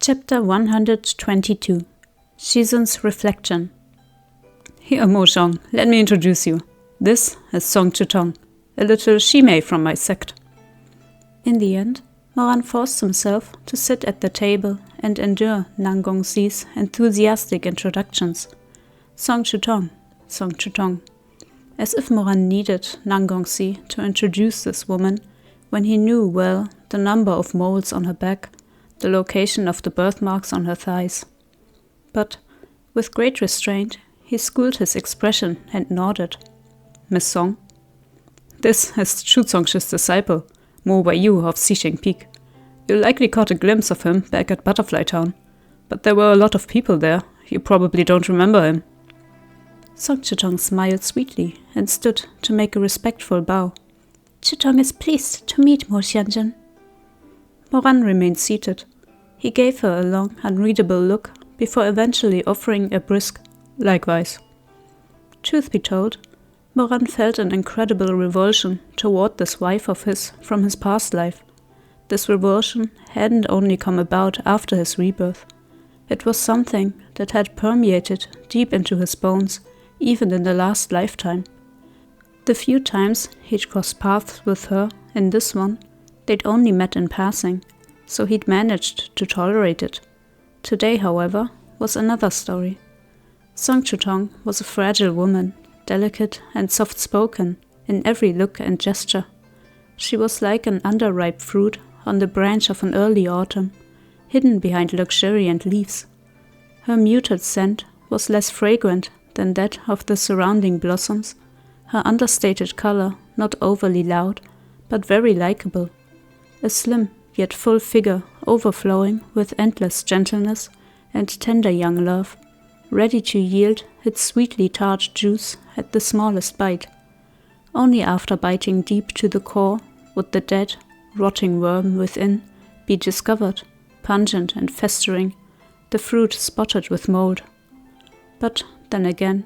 Chapter 122 Shizun's Reflection. Here, Mojong, let me introduce you. This is Song Qiutong, a little shimei from my sect. In the end, Moran forced himself to sit at the table and endure Nangong Si's enthusiastic introductions. Song Qiutong, Song Qiutong. As if Moran needed Nangong Si to introduce this woman when he knew well the number of moles on her back, the location of the birthmarks on her thighs. But, with great restraint, he schooled his expression and nodded. Miss Song? This is Qiutong's disciple, Mo Waiyu of Xixing Peak. You likely caught a glimpse of him back at Butterfly Town, but there were a lot of people there. You probably don't remember him. Song Qiutong smiled sweetly and stood to make a respectful bow. Qiutong is pleased to meet Mo Xianzhen. Moran remained seated. He gave her a long, unreadable look before eventually offering a brisk likewise. Truth be told, Moran felt an incredible revulsion toward this wife of his from his past life. This revulsion hadn't only come about after his rebirth. It was something that had permeated deep into his bones, even in the last lifetime. The few times he'd crossed paths with her in this one, they'd only met in passing, so he'd managed to tolerate it. Today, however, was another story. Song Qiutong was a fragile woman, delicate and soft-spoken in every look and gesture. She was like an underripe fruit on the branch of an early autumn, hidden behind luxuriant leaves. Her muted scent was less fragrant than that of the surrounding blossoms, her understated color not overly loud, but very likable. A slim yet full figure overflowing with endless gentleness and tender young love, ready to yield its sweetly tart juice at the smallest bite. Only after biting deep to the core would the dead, rotting worm within be discovered, pungent and festering, the fruit spotted with mold. But then again,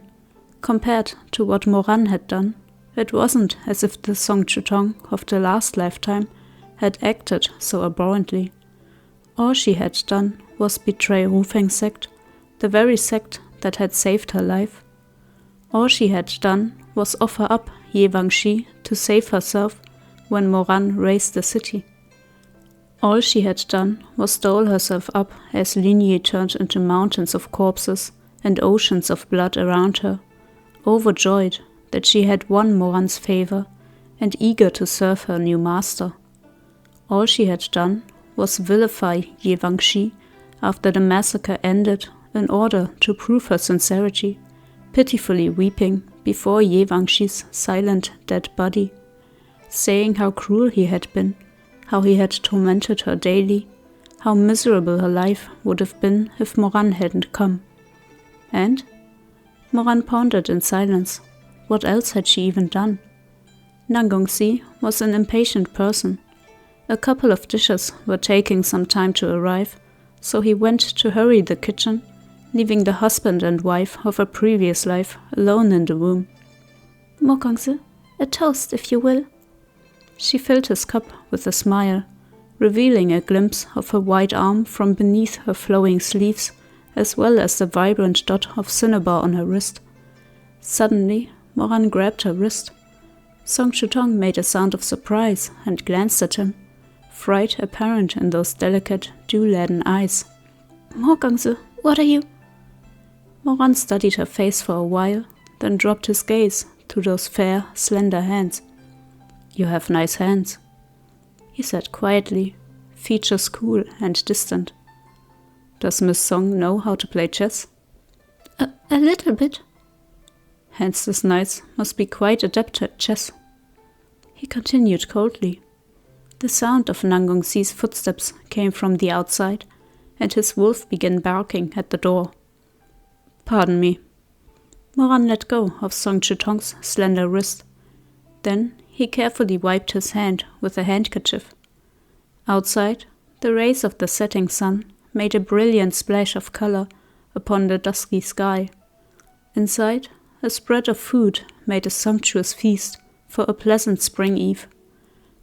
compared to what Moran had done, it wasn't as if the Song Qiutong of the last lifetime had acted so abhorrently. All she had done was betray Rufeng's sect, the very sect that had saved her life. All she had done was offer up Ye Wangxi to save herself when Moran razed the city. All she had done was doll herself up as Linyi turned into mountains of corpses and oceans of blood around her, overjoyed that she had won Moran's favor and eager to serve her new master. All she had done was vilify Ye Wangxi after the massacre ended in order to prove her sincerity, pitifully weeping before Ye Wangxi's silent dead body, saying how cruel he had been, how he had tormented her daily, how miserable her life would have been if Moran hadn't come. And Moran pondered in silence. What else had she even done? Nangong Si was an impatient person. A couple of dishes were taking some time to arrive, so he went to hurry the kitchen, leaving the husband and wife of a previous life alone in the room. Nangong Si, a toast if you will. She filled his cup with a smile, revealing a glimpse of her white arm from beneath her flowing sleeves, as well as the vibrant dot of cinnabar on her wrist. Suddenly, Moran grabbed her wrist. Song Qiutong made a sound of surprise and glanced at him, fright apparent in those delicate, dew-laden eyes. Nangong Si, what are you? Moran studied her face for a while, then dropped his gaze to those fair, slender hands. You have nice hands, he said quietly, features cool and distant. Does Miss Song know how to play chess? A little bit. Hands this nice must be quite adept at chess. He continued coldly. The sound of Nangong Si's footsteps came from the outside, and his wolf began barking at the door. Pardon me. Moran let go of Song Qiutong's slender wrist. Then he carefully wiped his hand with a handkerchief. Outside, the rays of the setting sun made a brilliant splash of color upon the dusky sky. Inside, a spread of food made a sumptuous feast for a pleasant spring eve.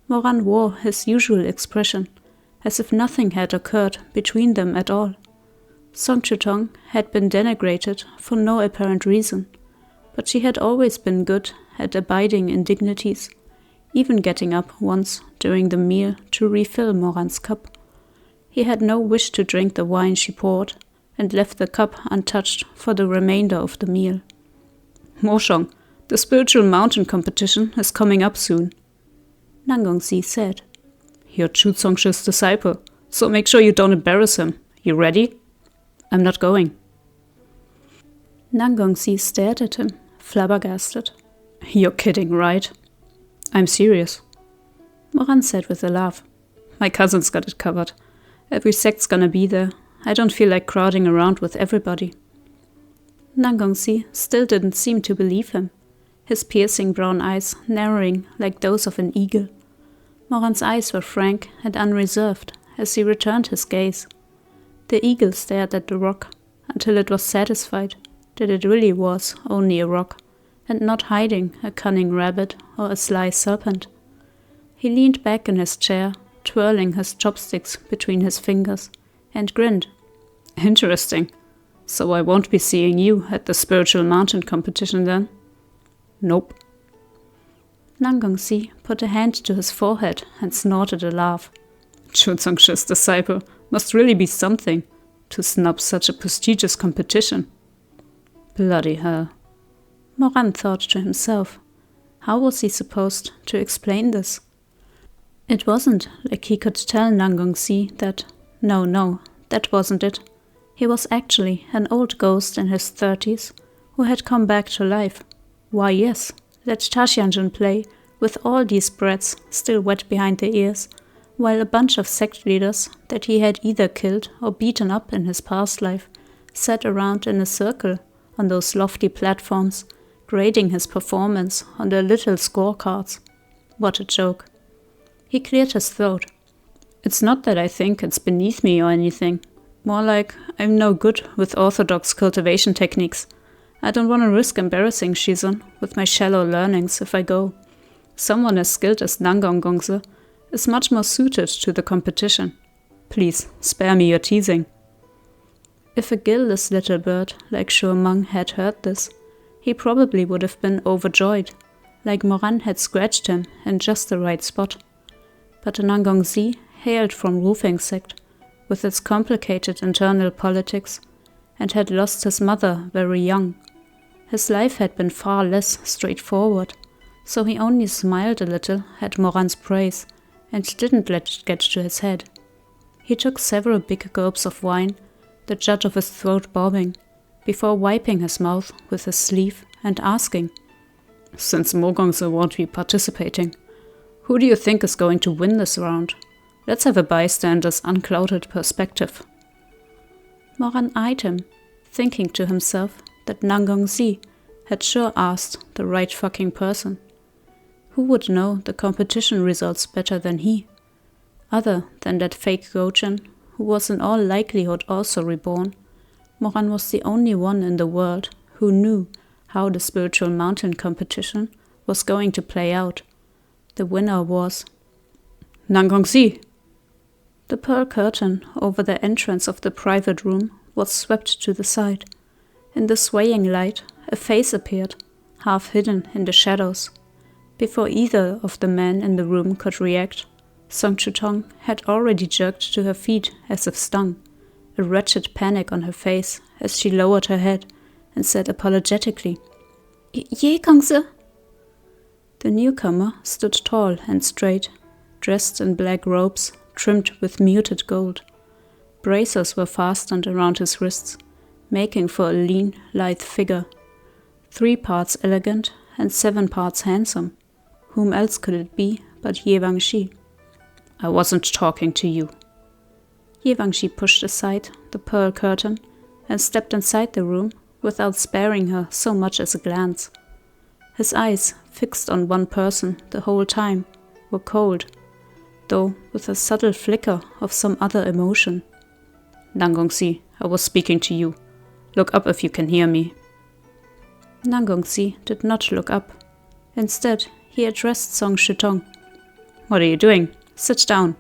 Moran wore his usual expression, as if nothing had occurred between them at all. Song Qiutong had been denigrated for no apparent reason, but she had always been good at abiding indignities, even getting up once during the meal to refill Moran's cup. He had no wish to drink the wine she poured, and left the cup untouched for the remainder of the meal. "Moshong, the spiritual mountain competition is coming up soon," Nangong Si said. "You're Qiutong's disciple, so make sure you don't embarrass him. You ready?" "I'm not going." Nangong Si stared at him, flabbergasted. "You're kidding, right?" "I'm serious," Moran said with a laugh. "My cousin's got it covered. Every sect's gonna be there. I don't feel like crowding around with everybody." Nangong Si still didn't seem to believe him, his piercing brown eyes narrowing like those of an eagle. Moran's eyes were frank and unreserved as he returned his gaze. The eagle stared at the rock until it was satisfied that it really was only a rock, and not hiding a cunning rabbit or a sly serpent. He leaned back in his chair, twirling his chopsticks between his fingers, and grinned. "Interesting. So I won't be seeing you at the spiritual mountain competition then?" "Nope." Nangong Si put a hand to his forehead and snorted a laugh. Qiutong's disciple must really be something to snub such a prestigious competition. Bloody hell. Moran thought to himself. How was he supposed to explain this? It wasn't like he could tell Nangong Si that, no, that wasn't it. He was actually an old ghost in his 30s who had come back to life. Why yes, let Tashianjun play with all these brats still wet behind the ears, while a bunch of sect leaders that he had either killed or beaten up in his past life sat around in a circle on those lofty platforms, grading his performance on their little scorecards. What a joke. He cleared his throat. It's not that I think it's beneath me or anything. More like I'm no good with orthodox cultivation techniques. I don't want to risk embarrassing Shizun with my shallow learnings if I go. Someone as skilled as Nangong Si is much more suited to the competition. Please, spare me your teasing. If a guileless little bird like Shu Meng had heard this, he probably would have been overjoyed, like Moran had scratched him in just the right spot. But Nangong Si hailed from Rufeng sect, with its complicated internal politics, and had lost his mother very young. His life had been far less straightforward, so he only smiled a little at Moran's praise and didn't let it get to his head. He took several big gulps of wine, the jut of his throat bobbing, before wiping his mouth with his sleeve and asking, "Since Nangong Si won't be participating, who do you think is going to win this round? Let's have a bystander's unclouded perspective." Moran eyed him, thinking to himself that Nangong Si had sure asked the right fucking person. Who would know the competition results better than he? Other than that fake Gojin, who was in all likelihood also reborn, Moran was the only one in the world who knew how the spiritual mountain competition was going to play out. The winner was Nangong Si. The pearl curtain over the entrance of the private room was swept to the side. In the swaying light, a face appeared, half hidden in the shadows. Before either of the men in the room could react, Song Qiutong had already jerked to her feet as if stung, a wretched panic on her face as she lowered her head and said apologetically, "Ye Wangxi." The newcomer stood tall and straight, dressed in black robes trimmed with muted gold. Bracers were fastened around his wrists, making for a lean, lithe figure. 3 parts elegant and 7 parts handsome. Whom else could it be but Ye Wangxi? "I wasn't talking to you." Ye Wangxi pushed aside the pearl curtain and stepped inside the room without sparing her so much as a glance. His eyes, fixed on one person the whole time, were cold, though with a subtle flicker of some other emotion. "Nangong Si, I was speaking to you. Look up if you can hear me." Nangong Si did not look up. Instead, he addressed Song Qiutong. "What are you doing? Sit down."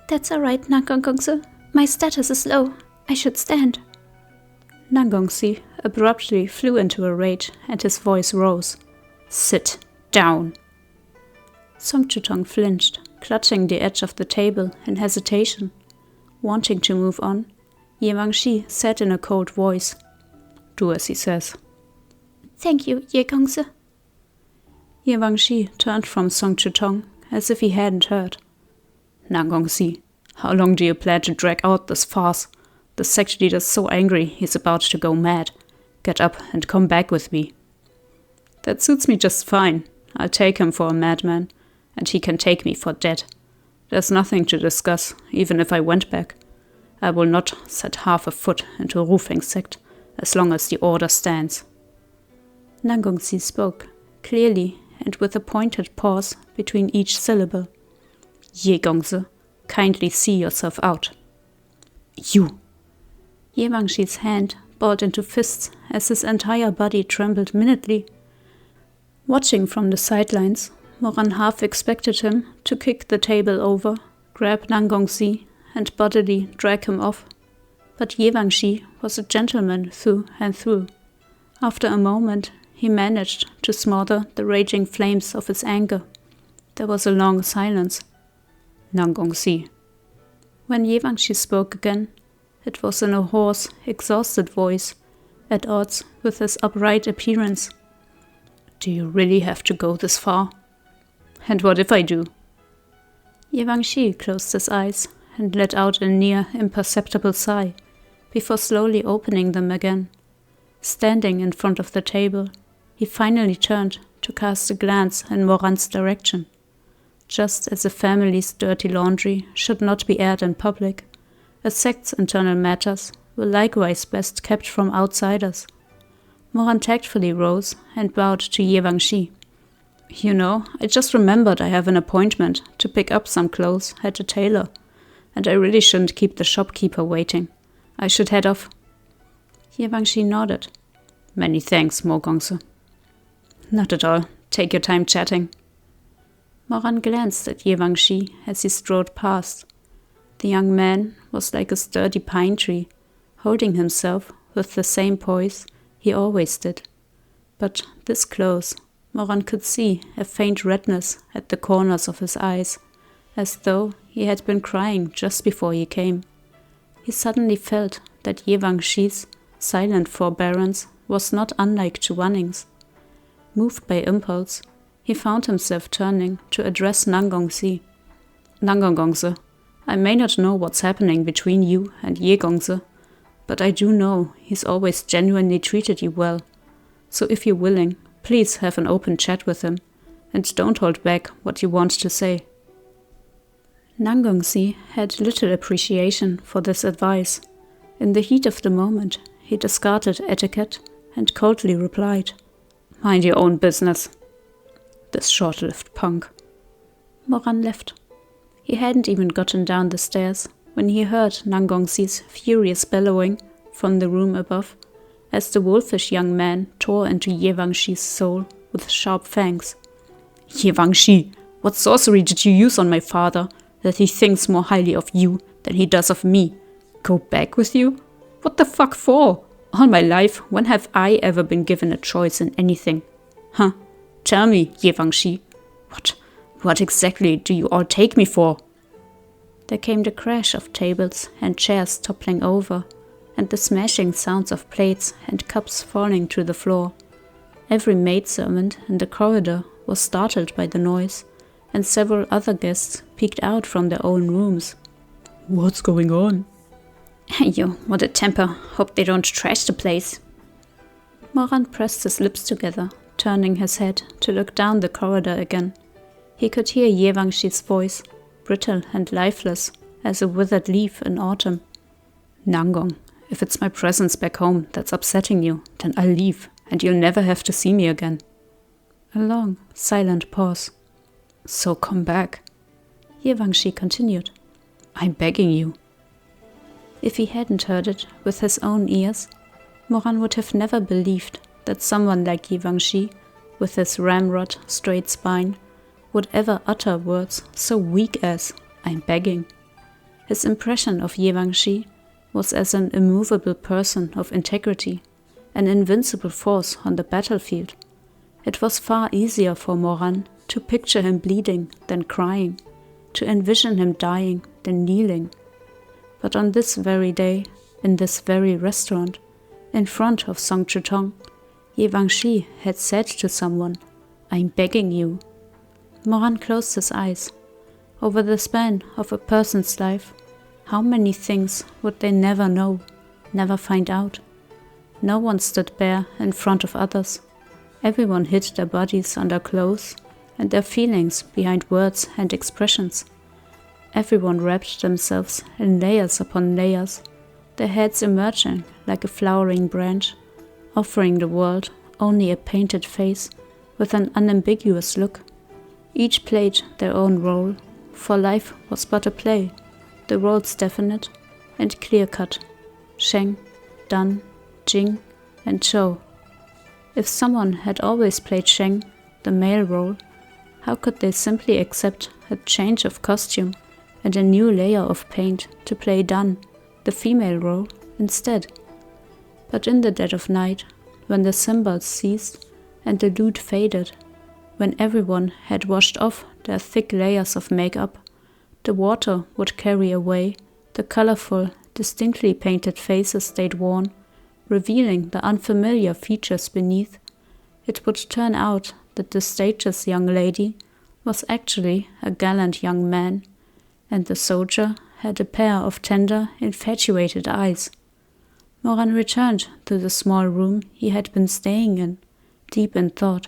That's all right, Nangong Si. My status is low. I should stand. Nangong Si abruptly flew into a rage and his voice rose. Sit down. Song Qiutong flinched, clutching the edge of the table in hesitation. Wanting to move on, Ye Wangxi said in a cold voice, Do as he says. Thank you, Ye Wangxi. Ye Wangxi turned from Song Qiutong as if he hadn't heard. Nangong Si, how long do you plan to drag out this farce? The sect leader's so angry he's about to go mad. Get up and come back with me. That suits me just fine. I'll take him for a madman, and he can take me for dead. There's nothing to discuss, even if I went back. I will not set half a foot into a roofing sect, as long as the order stands. Nangong Si spoke, clearly and with a pointed pause between each syllable. Ye Wangxi, kindly see yourself out. You! Ye Wangxi's hand balled into fists as his entire body trembled minutely. Watching from the sidelines, Moran half expected him to kick the table over, grab Nangong Si, and bodily drag him off. But Ye Wangxi was a gentleman through and through. After a moment, he managed to smother the raging flames of his anger. There was a long silence. Nangong Si. When Ye Wangxi spoke again, it was in a hoarse, exhausted voice, at odds with his upright appearance. Do you really have to go this far? And what if I do? Ye Wangxi closed his eyes and let out a near imperceptible sigh, before slowly opening them again. Standing in front of the table, he finally turned to cast a glance in Moran's direction. Just as a family's dirty laundry should not be aired in public, a sect's internal matters were likewise best kept from outsiders. Moran tactfully rose and bowed to Ye Wangxi. You know, I just remembered I have an appointment to pick up some clothes at a tailor, and I really shouldn't keep the shopkeeper waiting. I should head off. Ye Wangxi nodded. Many thanks, Mo Gongse. Not at all. Take your time chatting. Moran glanced at Ye Wangxi as he strode past. The young man was like a sturdy pine tree, holding himself with the same poise he always did. But this close, Moran could see a faint redness at the corners of his eyes, as though he had been crying just before he came. He suddenly felt that Ye Wangxi's silent forbearance was not unlike Chuanning's. Moved by impulse, he found himself turning to address Nangong Si. Nangong Si, I may not know what's happening between you and Ye Wangxi, but I do know he's always genuinely treated you well. So if you're willing, please have an open chat with him, and don't hold back what you want to say. Nangong Si had little appreciation for this advice. In the heat of the moment, he discarded etiquette and coldly replied, Mind your own business. This short-lived punk. Moran left. He hadn't even gotten down the stairs when he heard Nangong Si's furious bellowing from the room above, as the wolfish young man tore into Ye Wangxi's soul with sharp fangs. Ye Wangxi, what sorcery did you use on my father, that he thinks more highly of you than he does of me? Go back with you? What the fuck for? All my life, when have I ever been given a choice in anything? Huh? Tell me, Ye Wangxi. What exactly do you all take me for? There came the crash of tables and chairs toppling over, and the smashing sounds of plates and cups falling to the floor. Every maidservant in the corridor was startled by the noise, and several other guests peeked out from their own rooms. What's going on? You, what a temper. Hope they don't trash the place. Moran pressed his lips together, turning his head to look down the corridor again. He could hear Ye Wangxi's voice, brittle and lifeless as a withered leaf in autumn. Nangong, if it's my presence back home that's upsetting you, then I'll leave, and you'll never have to see me again. A long, silent pause. So come back. Ye Wangxi continued. I'm begging you. If he hadn't heard it with his own ears, Moran would have never believed that someone like Ye Wangxi, with his ramrod straight spine, would ever utter words so weak as, I'm begging. His impression of Ye Wangxi was as an immovable person of integrity, an invincible force on the battlefield. It was far easier for Moran to picture him bleeding than crying, to envision him dying than kneeling. But on this very day, in this very restaurant, in front of Song Qiutong, Ye Wangxi had said to someone, "I'm begging you." Moran closed his eyes. Over the span of a person's life, how many things would they never know, never find out? No one stood bare in front of others. Everyone hid their bodies under clothes and their feelings behind words and expressions. Everyone wrapped themselves in layers upon layers, their heads emerging like a flowering branch, offering the world only a painted face with an unambiguous look. Each played their own role, for life was but a play, the roles definite and clear-cut: Sheng, Dan, Jing, and Zhou. If someone had always played Sheng, the male role, how could they simply accept a change of costume and a new layer of paint to play Dan, the female role, instead? But in the dead of night, when the cymbals ceased and the lute faded, when everyone had washed off their thick layers of makeup, the water would carry away the colorful, distinctly painted faces they'd worn, revealing the unfamiliar features beneath. It would turn out that the stage's young lady was actually a gallant young man, and the soldier had a pair of tender, infatuated eyes. Moran returned to the small room he had been staying in, deep in thought.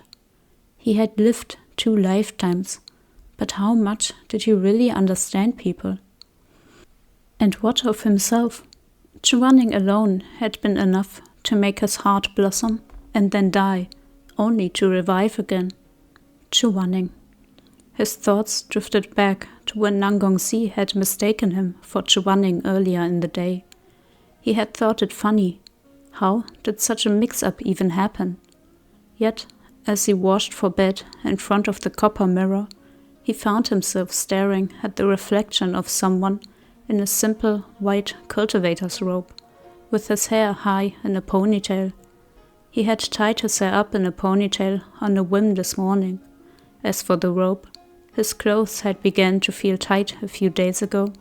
He had lived 2 lifetimes, but how much did he really understand people? And what of himself? Chuaning alone had been enough to make his heart blossom and then die, only to revive again. Chuaning. His thoughts drifted back to when Nangong Si had mistaken him for Chuaning earlier in the day. He had thought it funny. How did such a mix-up even happen? Yet, as he washed for bed in front of the copper mirror, he found himself staring at the reflection of someone in a simple white cultivator's robe, with his hair high in a ponytail. He had tied his hair up in a ponytail on a whim this morning. As for the robe, his clothes had begun to feel tight a few days ago,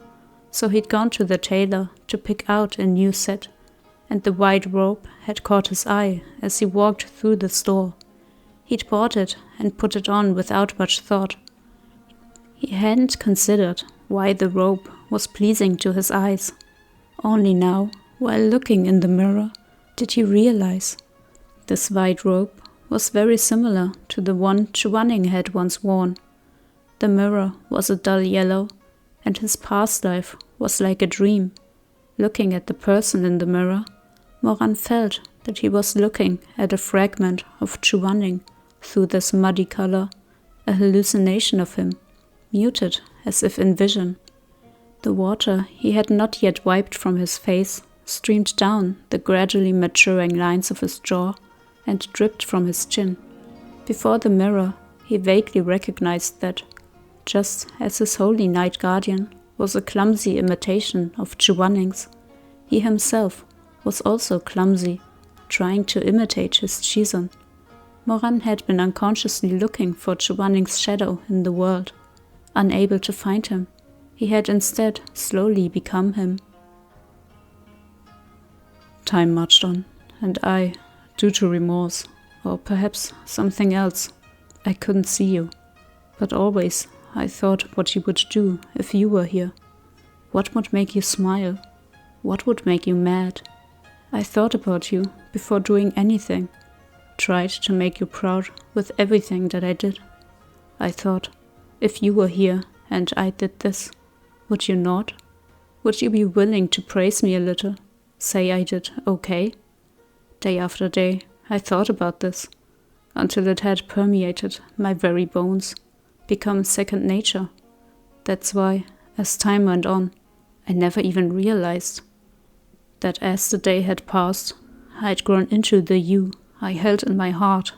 so he'd gone to the tailor to pick out a new set, and the white robe had caught his eye as he walked through the store. He'd bought it and put it on without much thought. He hadn't considered why the robe was pleasing to his eyes. Only now, while looking in the mirror, did he realize this white robe was very similar to the one Chuaning had once worn. The mirror was a dull yellow, and his past life was like a dream. Looking at the person in the mirror, Moran felt that he was looking at a fragment of Chuaning through this muddy color, a hallucination of him, muted as if in vision. The water he had not yet wiped from his face streamed down the gradually maturing lines of his jaw and dripped from his chin. Before the mirror, he vaguely recognized that, just as his holy night guardian was a clumsy imitation of Chuaning's, he himself was also clumsy, trying to imitate his Shizun. Moran had been unconsciously looking for Chuaning's shadow in the world. Unable to find him, he had instead slowly become him. Time marched on, and I, due to remorse, or perhaps something else, I couldn't see you. But always I thought what you would do if you were here. What would make you smile? What would make you mad? I thought about you before doing anything. Tried to make you proud with everything that I did. I thought, if you were here and I did this, would you not? Would you be willing to praise me a little? Say I did okay? Day after day, I thought about this, until it had permeated my very bones, become second nature. That's why, as time went on, I never even realized that as the day had passed, I'd grown into the you I held in my heart.